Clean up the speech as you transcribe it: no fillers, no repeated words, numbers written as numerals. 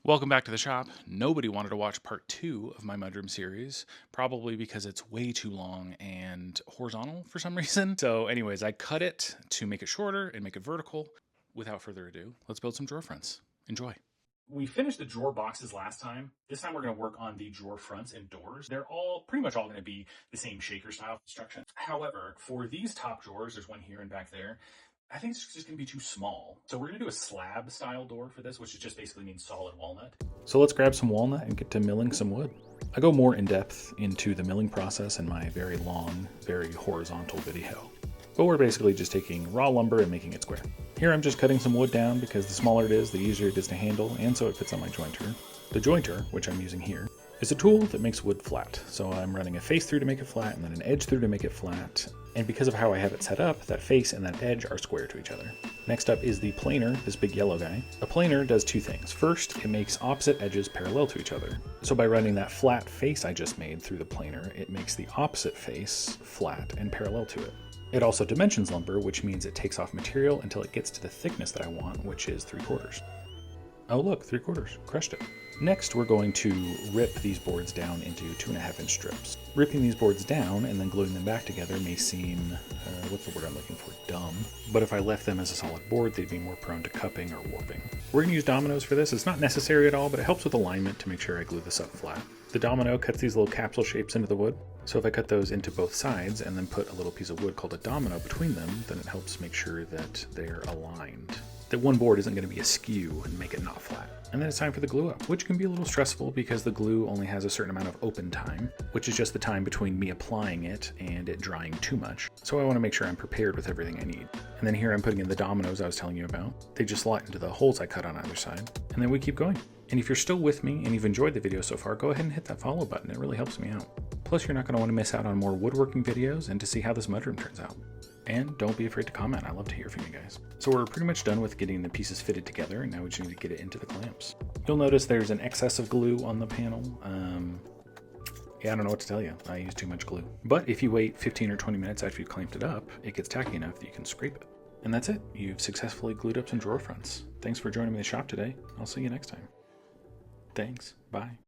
Welcome back to the shop. Nobody wanted to watch part 2 of my mudroom series, probably because it's way too long and horizontal for some reason. So anyways, I cut it to make it shorter and make it vertical. Without further ado, let's build some drawer fronts. Enjoy. We finished the drawer boxes last time. This time we're going to work on the drawer fronts and doors. They're all pretty much all going to be the same shaker style construction. However, for these top drawers, there's one here and back there. I think it's just going to be too small. So we're going to do a slab style door for this, which is just basically means solid walnut. So let's grab some walnut and get to milling some wood. I go more in depth into the milling process in my very long, very horizontal video. But we're basically just taking raw lumber and making it square. Here I'm just cutting some wood down because the smaller it is, the easier it is to handle, and so it fits on my jointer. The jointer, which I'm using here, is a tool that makes wood flat. So I'm running a face through to make it flat and then an edge through to make it flat. And because of how I have it set up, that face and that edge are square to each other. Next up is the planer, this big yellow guy. A planer does two things. First, it makes opposite edges parallel to each other. So by running that flat face I just made through the planer, it makes the opposite face flat and parallel to it. It also dimensions lumber, which means it takes off material until it gets to the thickness that I want, which is 3/4. Oh look, 3/4, crushed it. Next, we're going to rip these boards down into 2.5-inch strips. Ripping these boards down and then gluing them back together may seem, what's the word I'm looking for, dumb. But if I left them as a solid board, they'd be more prone to cupping or warping. We're gonna use dominoes for this. It's not necessary at all, but it helps with alignment to make sure I glue this up flat. The domino cuts these little capsule shapes into the wood. So if I cut those into both sides and then put a little piece of wood called a domino between them, then it helps make sure that they're aligned. That one board isn't going to be askew and make it not flat. And then it's time for the glue up, which can be a little stressful because the glue only has a certain amount of open time, which is just the time between me applying it and it drying too much. So I want to make sure I'm prepared with everything I need. And then here I'm putting in the dominoes I was telling you about. They just slot into the holes I cut on either side. And then we keep going. And if you're still with me and you've enjoyed the video so far, go ahead and hit that follow button. It really helps me out. Plus, you're not going to want to miss out on more woodworking videos and to see how this mudroom turns out. And don't be afraid to comment. I love to hear from you guys. So we're pretty much done with getting the pieces fitted together, and now we just need to get it into the clamps. You'll notice there's an excess of glue on the panel. Yeah, I don't know what to tell you. I use too much glue. But if you wait 15 or 20 minutes after you've clamped it up, it gets tacky enough that you can scrape it. And that's it. You've successfully glued up some drawer fronts. Thanks for joining me in the shop today. I'll see you next time. Thanks. Bye.